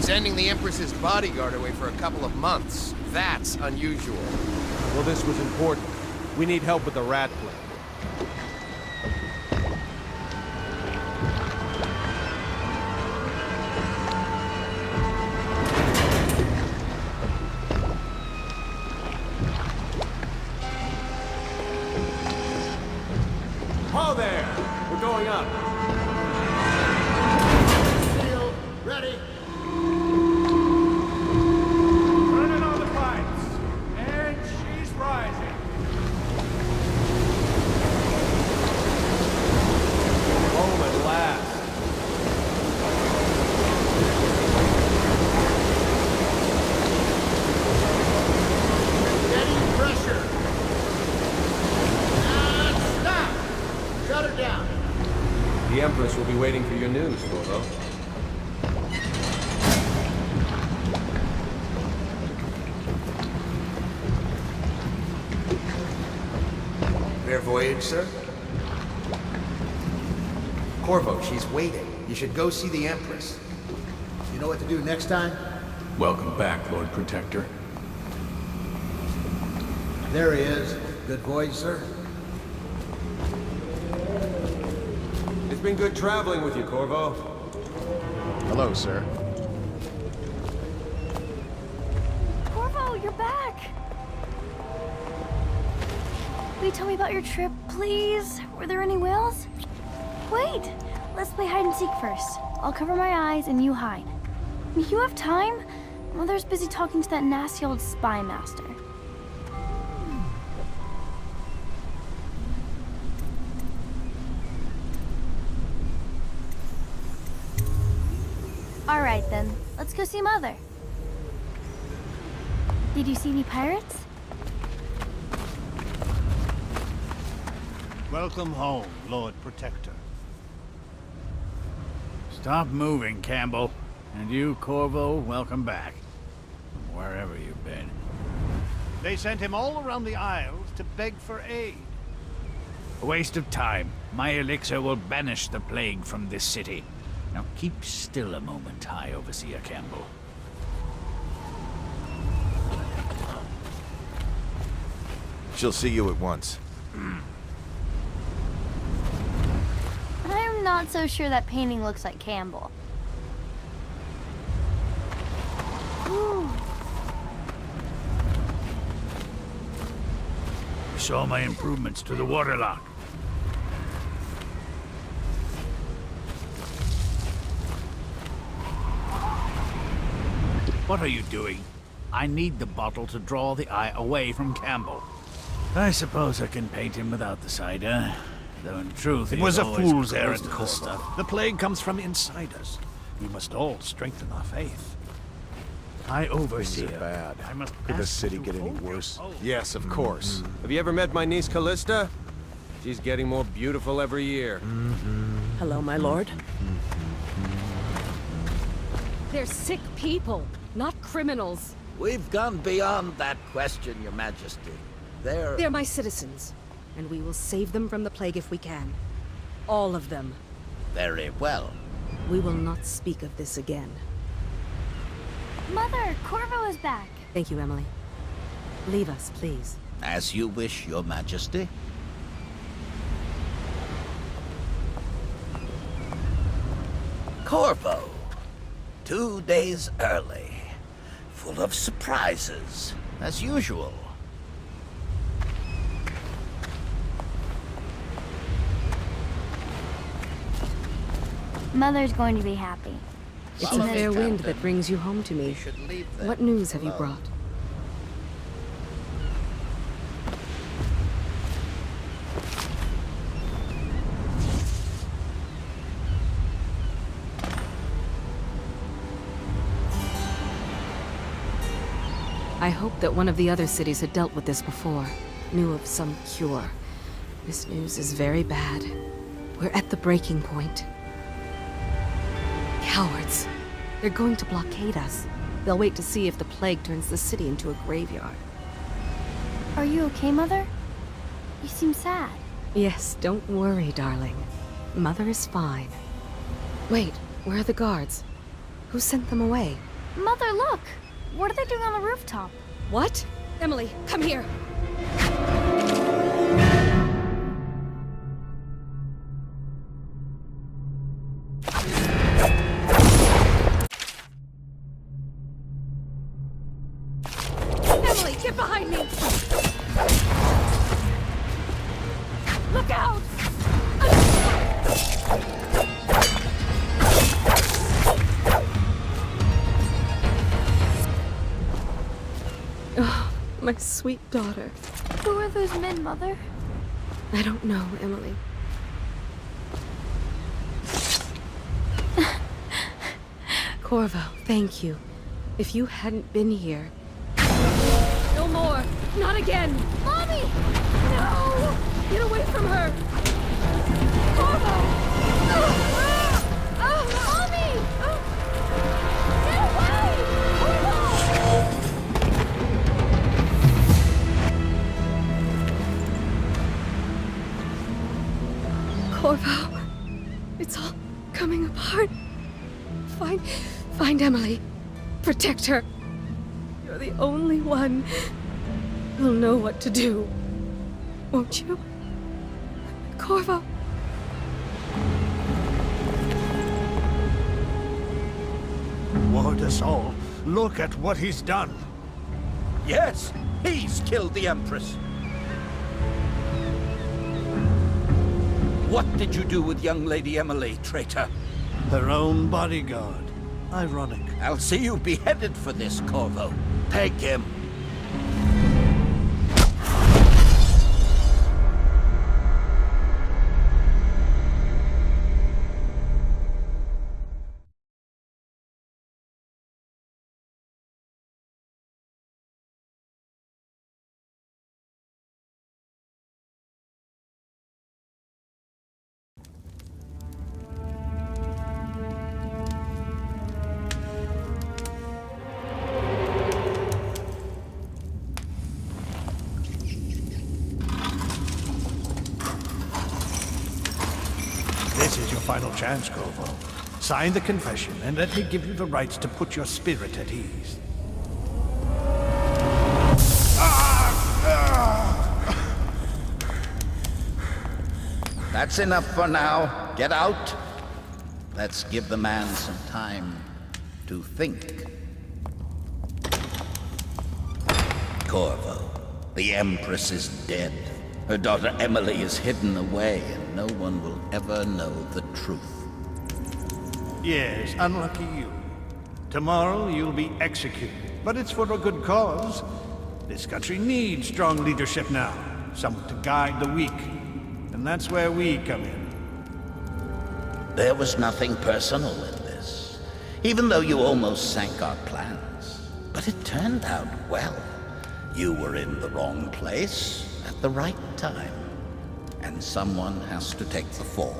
Sending the Empress's bodyguard away for a couple of months. That's unusual. Well, this was important. We need help with the rat plague. Ho there! We're going up. Sealed. Ready. Turning on the pipes. And she's rising. Home at last. Steady pressure. Stop! Shut her down. The Empress will be waiting for your news, Corvo. Fair voyage, sir? Corvo, she's waiting. You should go see the Empress. You know what to do next time? Welcome back, Lord Protector. There he is. Good voyage, sir. It's been good traveling with you, Corvo. Hello, sir. Corvo, you're back! Will you tell me about your trip, please? Were there any whales? Wait! Let's play hide and seek first. I'll cover my eyes and you hide. You have time? Mother's busy talking to that nasty old spy master. Alright then, let's go see Mother. Did you see any pirates? Welcome home, Lord Protector. Stop moving, Campbell. And you, Corvo, welcome back. From wherever you've been. They sent him all around the Isles to beg for aid. A waste of time. My elixir will banish the plague from this city. Now keep still a moment, High Overseer Campbell. She'll see you at once. I'm not so sure that painting looks like Campbell. Ooh. Saw my improvements to the waterlock. What are you doing? I need the bottle to draw the eye away from Campbell. I suppose I can paint him without the cider. Though in truth, it was a fool's errand, this stuff. The plague comes from inside us. We must all strengthen our faith. I oversee Things are bad. I must Could the ask city you get any hold your worse? own. Yes, of course. Have you ever met my niece Callista? She's getting more beautiful every year. Hello, my lord. They're sick people, not criminals. We've gone beyond that question, Your Majesty. They're my citizens, and we will save them from the plague if we can. All of them. Very well. We will not speak of this again. Mother, Corvo is back. Thank you, Emily. Leave us, please. As you wish, Your Majesty. Corvo. 2 days early. Full of surprises, as usual. Mother's going to be happy. It's a fair wind that brings you home to me. What news have you brought? I hoped that one of the other cities had dealt with this before, knew of some cure. This news is very bad. We're at the breaking point. Cowards. They're going to blockade us. They'll wait to see if the plague turns the city into a graveyard. Are you okay, Mother? You seem sad. Yes, don't worry, darling. Mother is fine. Wait, where are the guards? Who sent them away? Mother, look! What are they doing on the rooftop? What? Emily, come here. Emily, get behind me! Look out! Oh, my sweet daughter. Who are those men, Mother? I don't know, Emily. Corvo, thank you. If you hadn't been here... No more! Not again! Mommy! No! Get away from her! Corvo! Mommy! Get away! Corvo, it's all coming apart. Find Emily. Protect her. You're the only one who'll know what to do. Won't you? Corvo. Ward us all. Look at what he's done. Yes, he's killed the Empress. What did you do with young Lady Emily, traitor? Her own bodyguard. Ironic. I'll see you beheaded for this, Corvo. Peg him. This is your final chance, Corvo. Sign the confession, and let me give you the rights to put your spirit at ease. That's enough for now. Get out. Let's give the man some time to think. Corvo, the Empress is dead. Her daughter Emily is hidden away, and no one will ever know the truth. Yes, unlucky you. Tomorrow you'll be executed, but it's for a good cause. This country needs strong leadership now, someone to guide the weak. And that's where we come in. There was nothing personal in this, even though you almost sank our plans. But it turned out well. You were in the wrong place at the right time, and someone has to take the fall.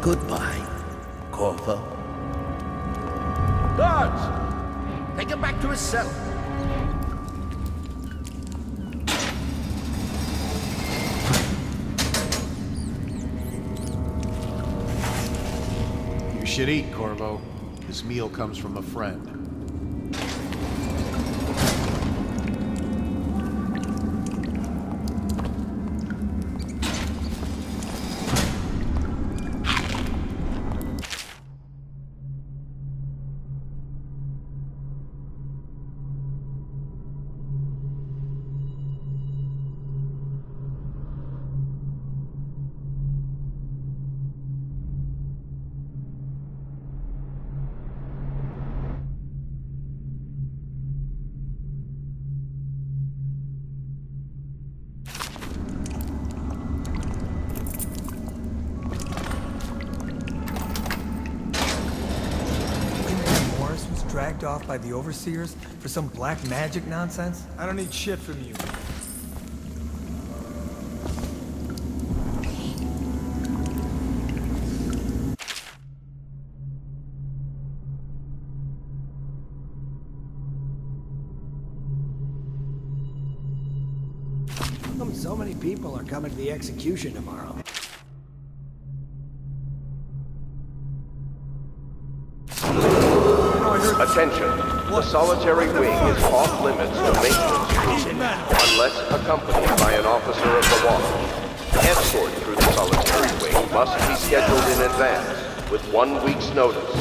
Goodbye, Corvo. Guards! Take him back to his cell. You should eat, Corvo. This meal comes from a friend. Dragged off by the overseers for some black magic nonsense? I don't need shit from you. How come so many people are coming to the execution tomorrow? Attention. The solitary wing is off limits to maintenance unless accompanied by an officer of the watch. Escort through the solitary wing must be scheduled in advance with 1 week's notice.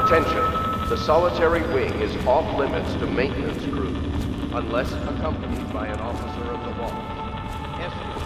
Attention. The solitary wing is off limits to maintenance crews unless accompanied by an officer of the watch. Escort.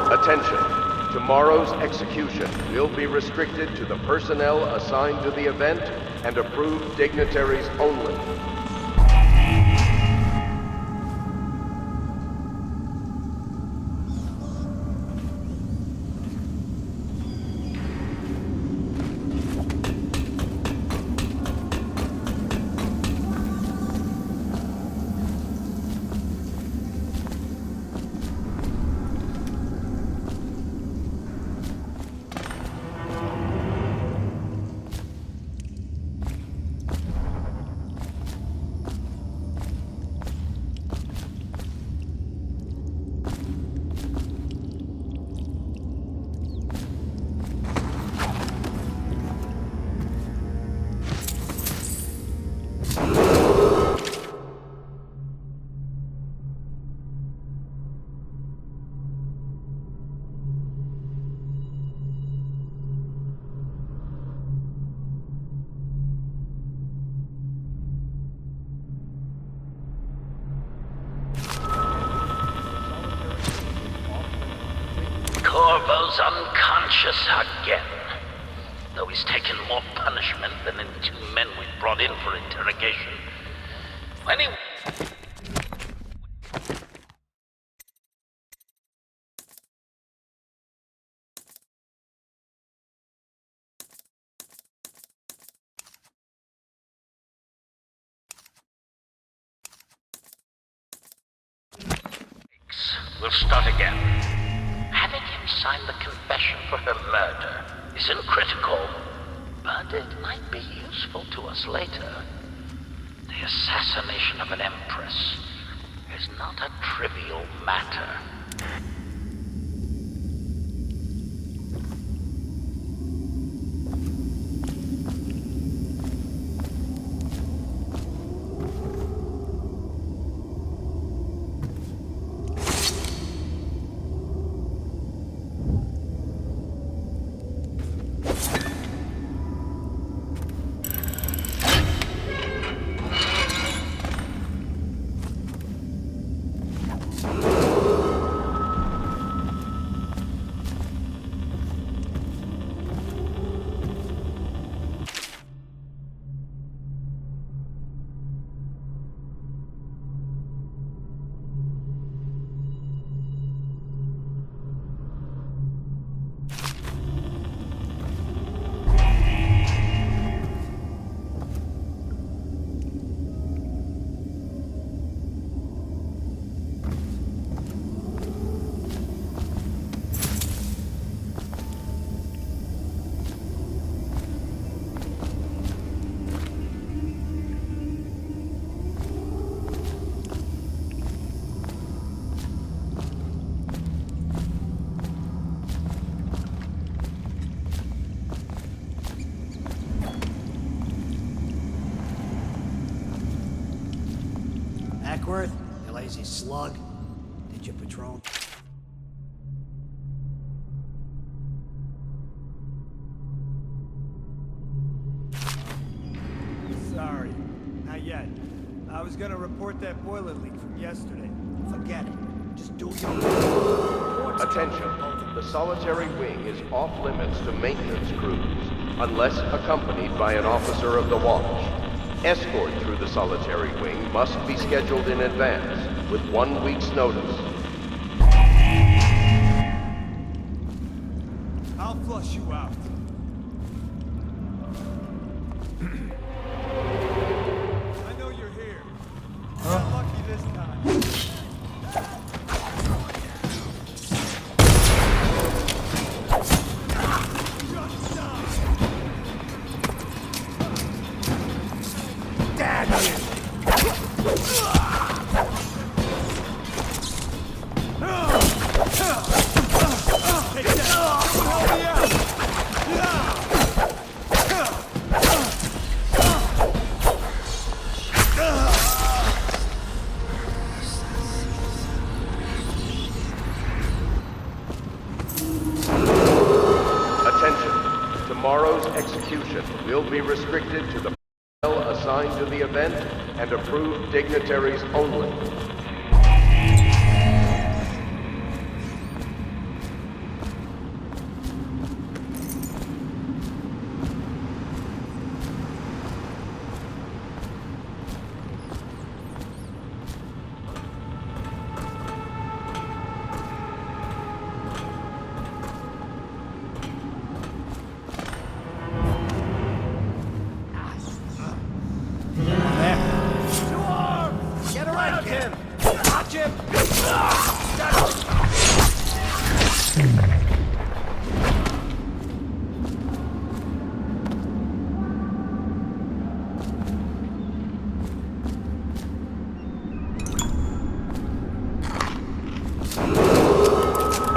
Attention. Tomorrow's execution will be restricted to the personnel assigned to the event and approved dignitaries only. Corvo's unconscious again. Though he's taken more punishment than the 2 men we brought in for interrogation. When he... We'll start again. Having him sign the confession for her murder isn't critical, but it might be useful to us later. The assassination of an empress has not a trivial matter. Ackworth, you lazy slug. Did you patrol? Sorry, not yet. I was gonna report that boiler leak from yesterday. Forget it. Just do your... Attention. The solitary wing is off limits to maintenance crews, unless accompanied by an officer of the watch. Escort through the solitary wing must be scheduled in advance, with 1 week's notice. I'll flush you out. I know you're here. Got lucky this time. Attention. Tomorrow's execution will be restricted to the personnel assigned to the event and approved dignitaries only.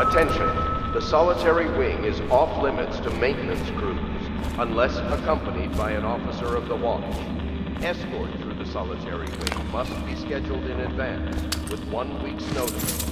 Attention. The solitary wing is off limits to maintenance crews, unless accompanied by an officer of the watch. Escort through the solitary wing must be scheduled in advance, with 1 week's notice.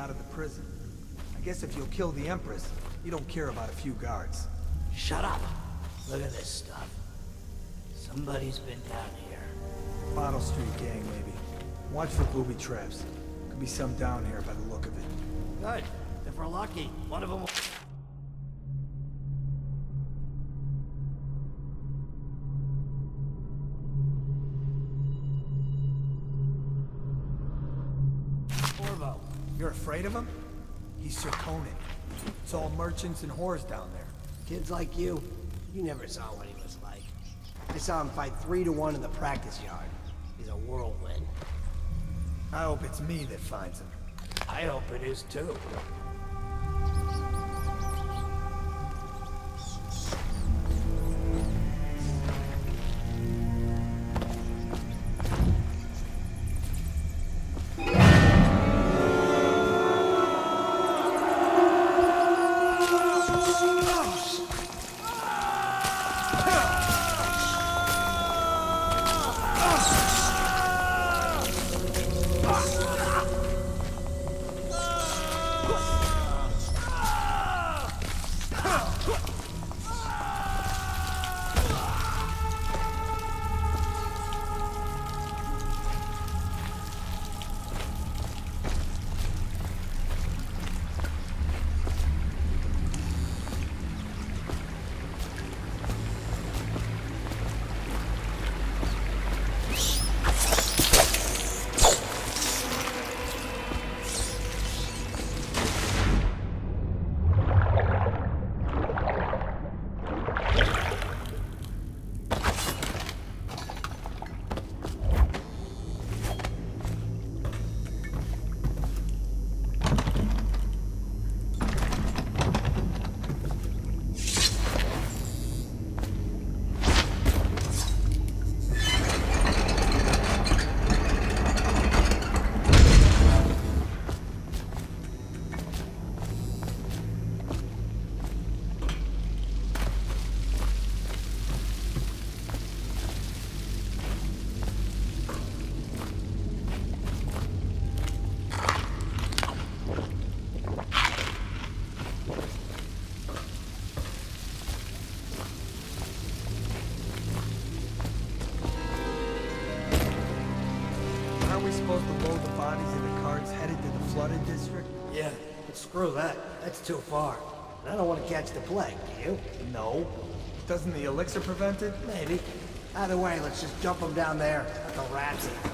out of the prison. I guess if you'll kill the Empress, you don't care about a few guards. Shut up. Look at this stuff. Somebody's been down here. Bottle Street gang, maybe. Watch for booby traps. Could be some down here by the look of it. Good. If we're lucky, one of them will... Corvo. You're afraid of him? He's Sir Conan. It's all merchants and whores down there. Kids like you never saw what he was like. I saw him fight 3 to 1 in the practice yard. He's a whirlwind. I hope it's me that finds him. I hope it is too. Aren't we supposed to load the bodies in the carts headed to the flooded district? Yeah, but screw that. That's too far. And I don't want to catch the plague, do you? No. Doesn't the elixir prevent it? Maybe. Either way, let's just dump them down there. Let the rats eat.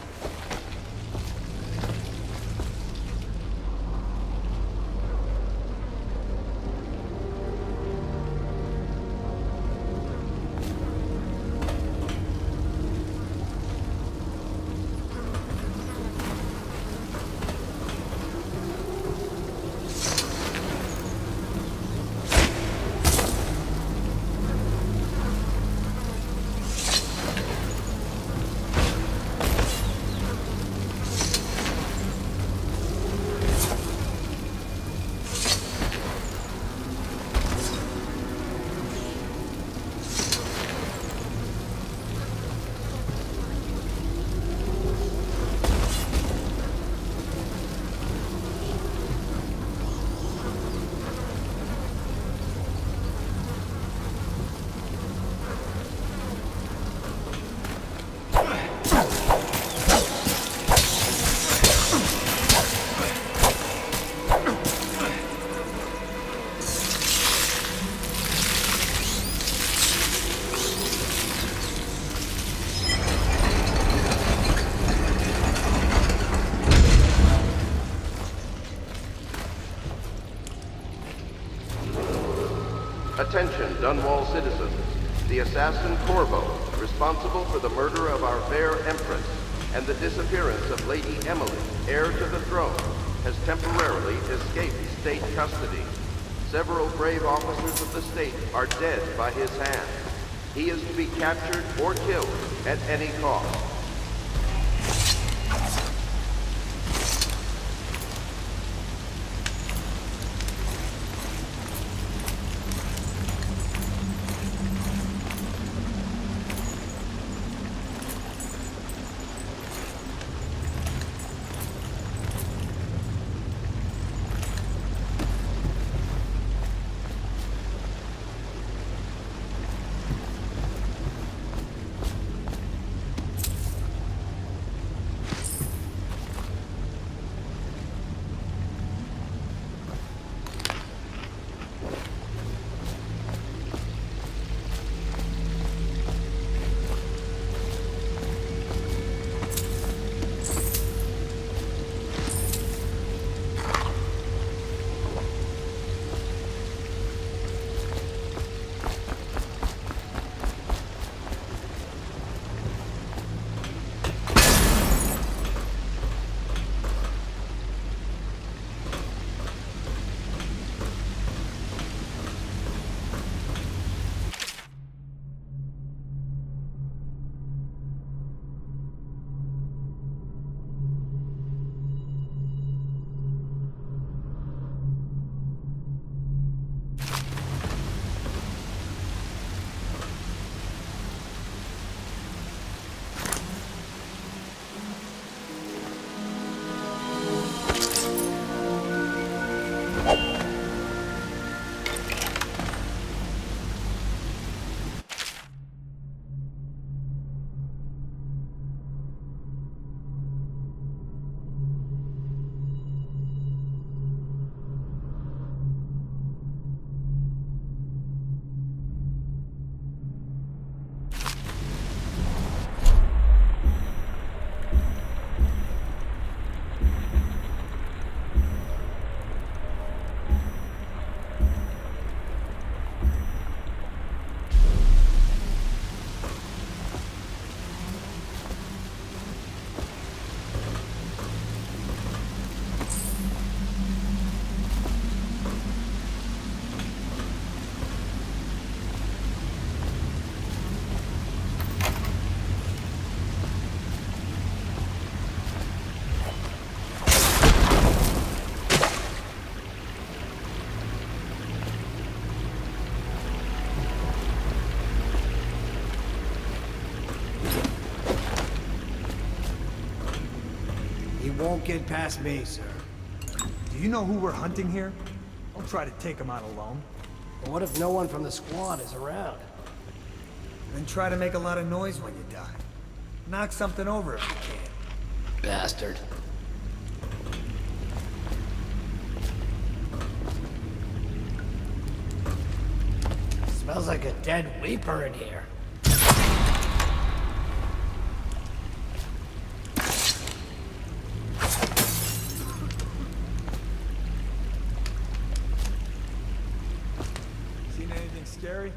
Attention, Dunwall citizens. The assassin Corvo, responsible for the murder of our fair Empress and the disappearance of Lady Emily, heir to the throne, has temporarily escaped state custody. Several brave officers of the state are dead by his hand. He is to be captured or killed at any cost. won't get past me, sir. Do you know who we're hunting here? Don't try to take him out alone. But what if no one from the squad is around? Then try to make a lot of noise when you die. Knock something over if you can. Bastard. Smells like a dead weeper in here. Seen anything scary?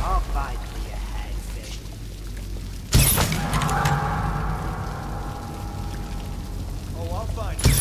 I'll fight for you, hagfish. Oh, I'll find you.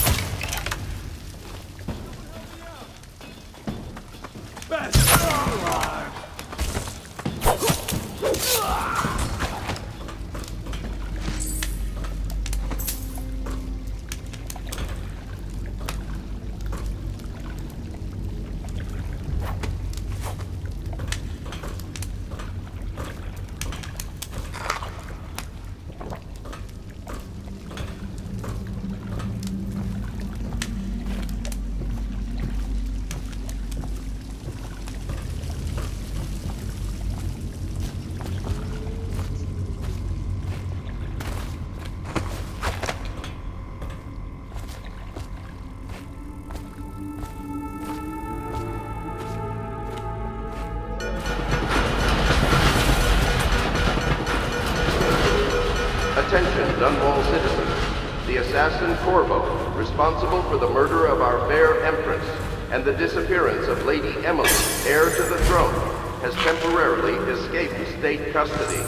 Attention, Dunwall citizens. The assassin Corvo, responsible for the murder of our fair Empress and the disappearance of Lady Emily, heir to the throne, has temporarily escaped state custody.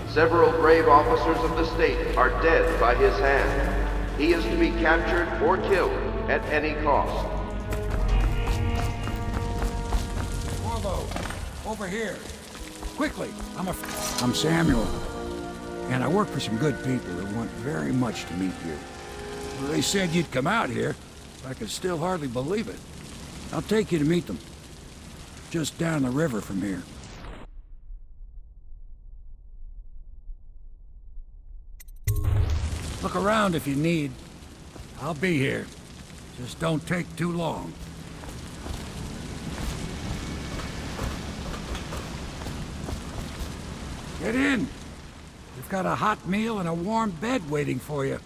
Several brave officers of the state are dead by his hand. He is to be captured or killed at any cost. Corvo, over here. Quickly, I'm Samuel. And I work for some good people who want very much to meet you. They said you'd come out here. I could still hardly believe it. I'll take you to meet them. Just down the river from here. Look around if you need. I'll be here. Just don't take too long. Get in. We've got a hot meal and a warm bed waiting for you.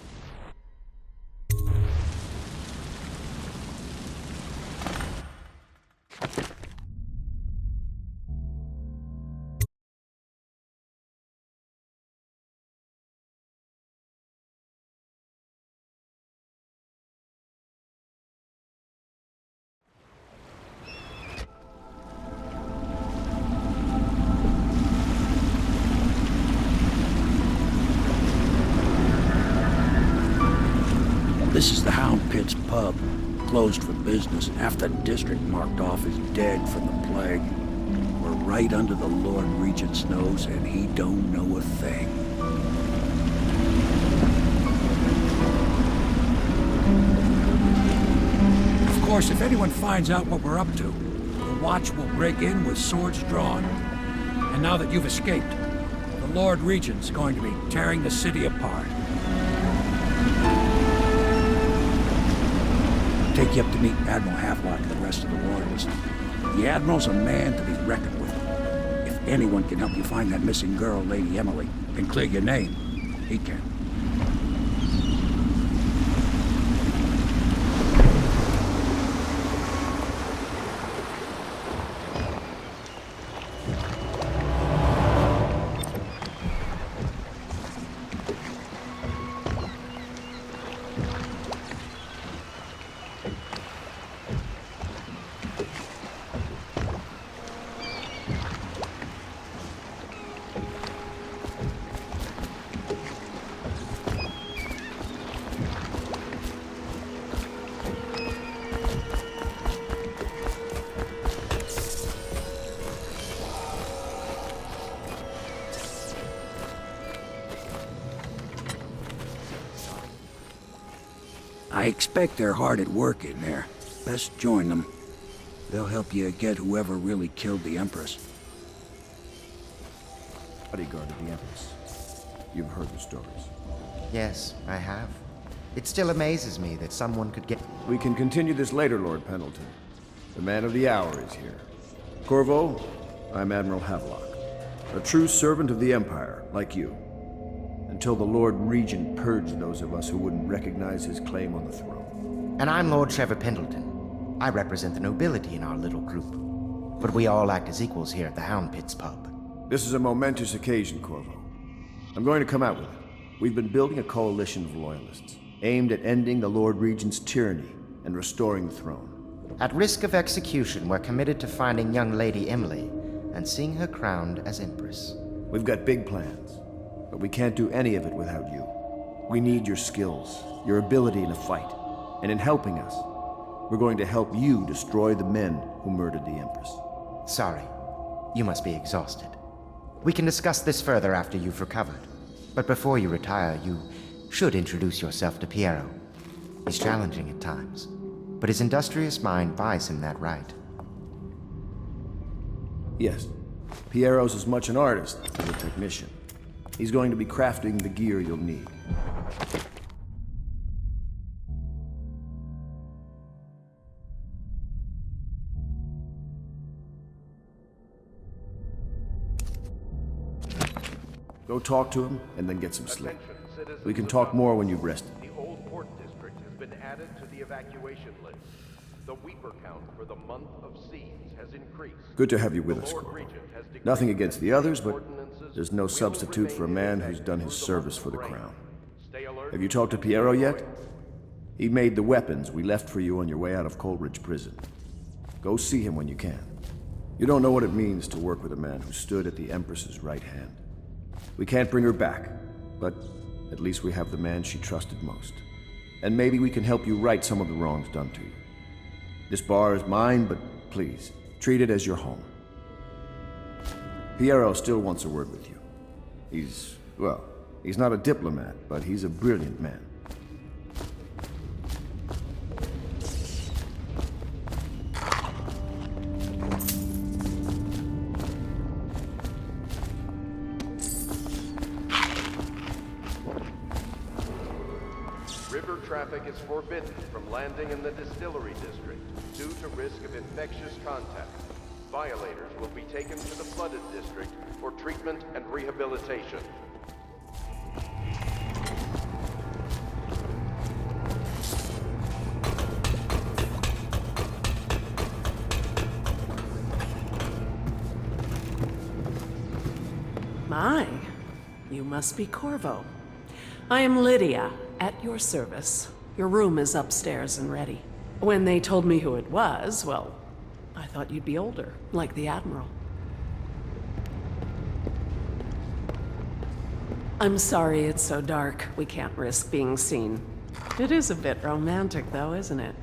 This is the Hound Pit's pub, closed for business. Half the district marked off as dead from the plague. We're right under the Lord Regent's nose, and he don't know a thing. Of course, if anyone finds out what we're up to, the Watch will break in with swords drawn. And now that you've escaped, the Lord Regent's going to be tearing the city apart. Take you up to meet Admiral Havelock and the rest of the Royalists. The Admiral's a man to be reckoned with. If anyone can help you find that missing girl, Lady Emily, and clear your name, he can. expect they're hard at work in there. Best join them. They'll help you get whoever really killed the Empress. Bodyguard of the Empress. You've heard the stories. Yes, I have. It still amazes me that someone could get... We can continue this later, Lord Pendleton. The man of the hour is here. Corvo, I'm Admiral Havelock. A true servant of the Empire, like you. Until the Lord Regent purged those of us who wouldn't recognize his claim on the throne. And I'm Lord Trevor Pendleton. I represent the nobility in our little group. But we all act as equals here at the Hound Pits pub. This is a momentous occasion, Corvo. I'm going to come out with it. We've been building a coalition of loyalists, aimed at ending the Lord Regent's tyranny and restoring the throne. At risk of execution, we're committed to finding young Lady Emily and seeing her crowned as Empress. We've got big plans, but we can't do any of it without you. We need your skills, your ability in a fight, and in helping us, we're going to help you destroy the men who murdered the Empress. Sorry, you must be exhausted. We can discuss this further after you've recovered. But before you retire, you should introduce yourself to Piero. He's challenging at times, but his industrious mind buys him that right. Yes, Piero's as much an artist as a technician. He's going to be crafting the gear you'll need. Go talk to him, and then get some sleep. We can talk more when you've rested. The Old Port District has been added to the evacuation list. The Weeper count for the month of siege has increased. Good to have you with us, Corvo. Nothing against the others, but there's no substitute for a man who's done his service for the crown. Have you talked to Piero yet? He made the weapons we left for you on your way out of Coleridge Prison. Go see him when you can. You don't know what it means to work with a man who stood at the Empress's right hand. We can't bring her back, but at least we have the man she trusted most. And maybe we can help you right some of the wrongs done to you. This bar is mine, but please, treat it as your home. Piero still wants a word with you. He's not a diplomat, but he's a brilliant man. River traffic is forbidden from landing in the distillery district due to risk of infectious contact. Violators will be taken to the flooded district for treatment and rehabilitation. My, you must be Corvo. I am Lydia, at your service. Your room is upstairs and ready. When they told me who it was, well, I thought you'd be older, like the Admiral. I'm sorry it's so dark. We can't risk being seen. It is a bit romantic, though, isn't it?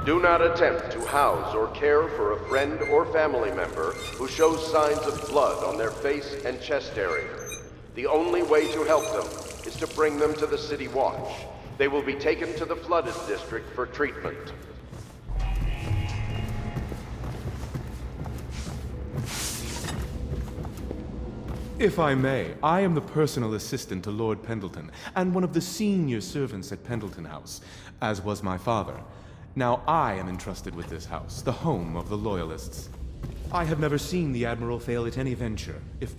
Do not attempt to house or care for a friend or family member who shows signs of blood on their face and chest area. The only way to help them is to bring them to the City Watch. They will be taken to the flooded district for treatment. If I may, I am the personal assistant to Lord Pendleton, and one of the senior servants at Pendleton House, as was my father. Now I am entrusted with this house, the home of the Loyalists. I have never seen the Admiral fail at any venture. If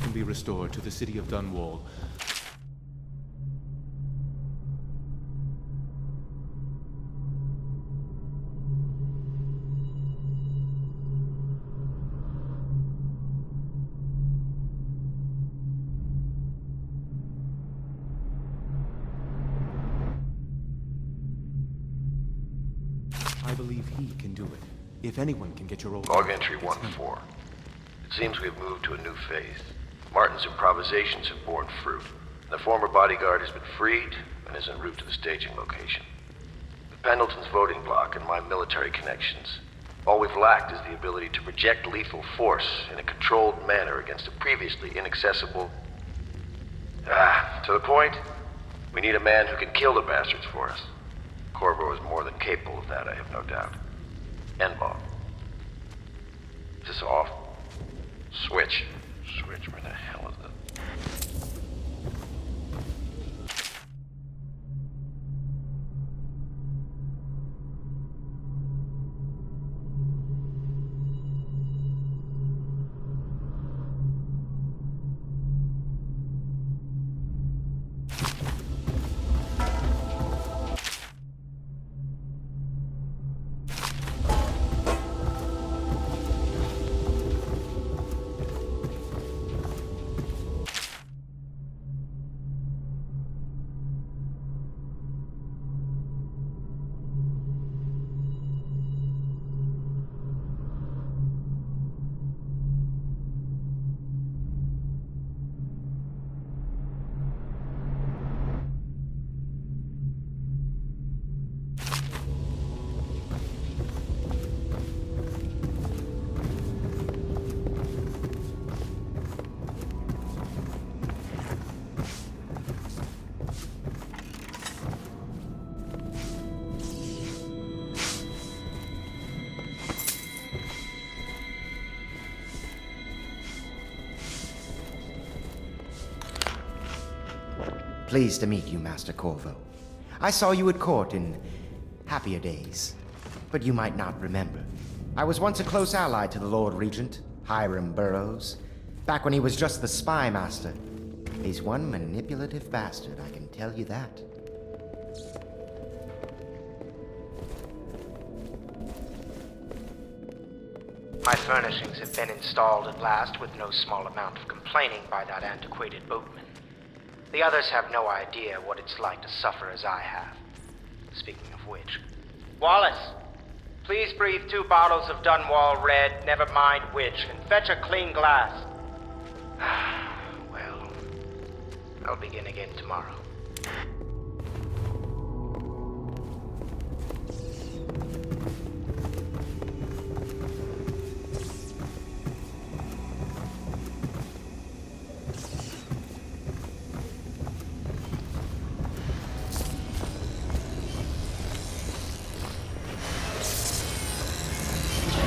can be restored to the city of Dunwall, I believe he can do it. If anyone can get your old... Log entry 1-4. It seems we've moved to a new phase. Martin's improvisations have borne fruit. The former bodyguard has been freed and is en route to the staging location. With Pendleton's voting bloc and my military connections, all we've lacked is the ability to project lethal force in a controlled manner against a previously inaccessible... to the point, we need a man who can kill the bastards for us. Corvo is more than capable of that, I have no doubt. N-bomb. Is this off? Switch. Switch, where the hell is it? Pleased to meet you, Master Corvo. I saw you at court in happier days, but you might not remember. I was once a close ally to the Lord Regent, Hiram Burroughs, back when he was just the spy master. He's one manipulative bastard, I can tell you that. My furnishings have been installed at last with no small amount of complaining by that antiquated boatman. The others have no idea what it's like to suffer as I have. Speaking of which... Wallace! Please breathe 2 bottles of Dunwall Red, never mind which, and fetch a clean glass. Well, I'll begin again tomorrow.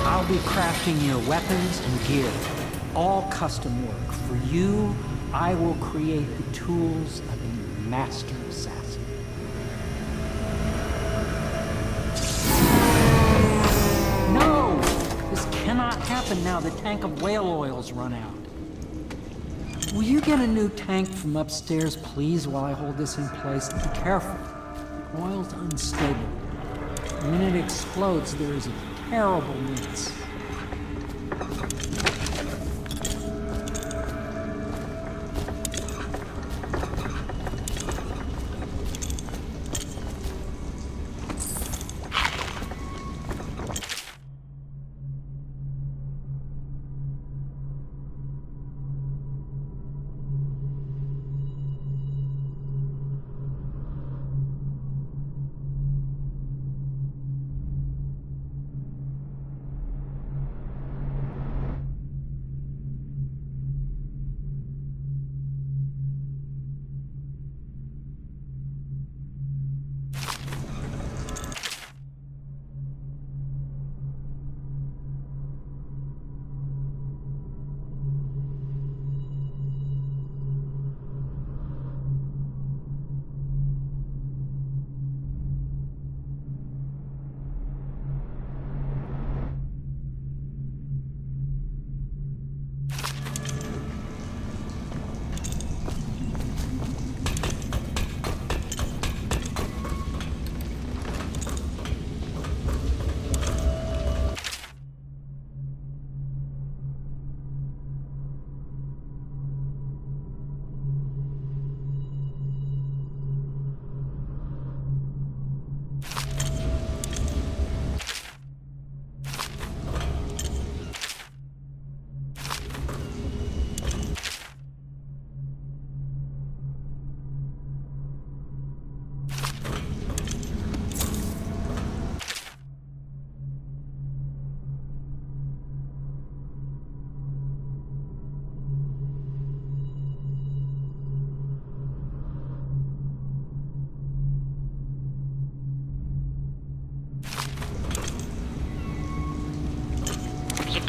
I'll be crafting your weapons and gear. All custom work. For you, I will create the tools of a master assassin. No! This cannot happen now. The tank of whale oil's run out. Will you get a new tank from upstairs, please, while I hold this in place? Be careful. The oil's unstable. When it explodes, there is a terrible mess.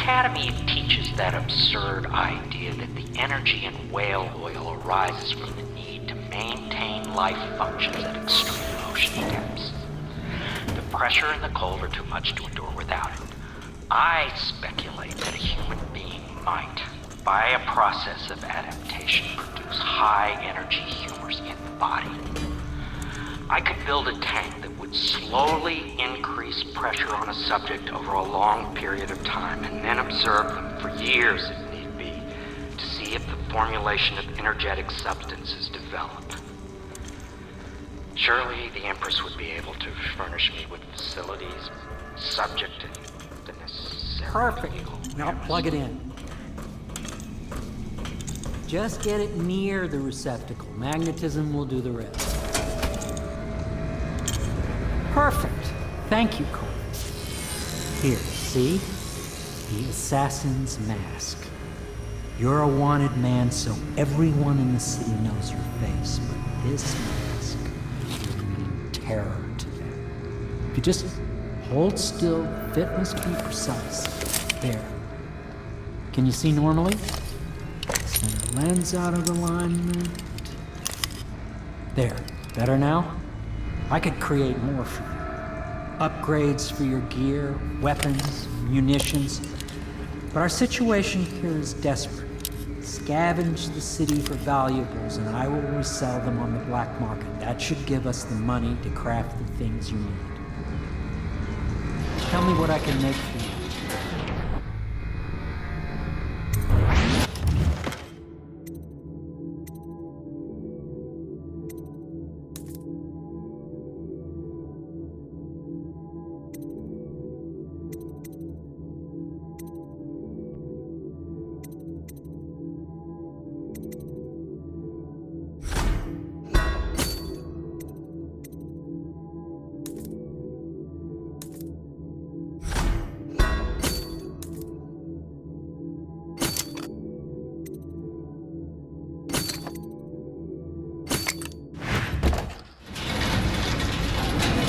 Academy teaches that absurd idea that the energy in whale oil arises from the need to maintain life functions at extreme ocean depths. The pressure and the cold are too much to endure without it. I speculate that a human being might, by a process of adaptation, produce high-energy humors in the body. I could build a tank that would slowly increase pressure on a subject over a long period of time, and then observe them for years if need be, to see if the formulation of energetic substances develop. Surely the Empress would be able to furnish me with facilities subject to the necessary... Perfect. Now plug it in. Just get it near the receptacle. Magnetism will do the rest. Perfect. Thank you, Cole. Here, see? The assassin's mask. You're a wanted man, so everyone in the city knows your face, but this mask will mean terror to them. If you just hold still, fit must be precise. There. Can you see normally? Center lens out of alignment. There. Better now? I could create more for you. Upgrades for your gear, weapons, munitions. But our situation here is desperate. Scavenge the city for valuables and I will resell them on the black market. That should give us the money to craft the things you need. Tell me what I can make for you.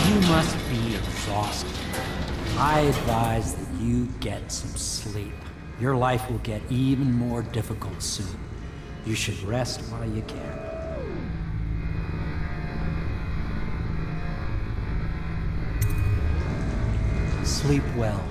You must be exhausted. I advise that you get some sleep. Your life will get even more difficult soon. You should rest while you can. Sleep well.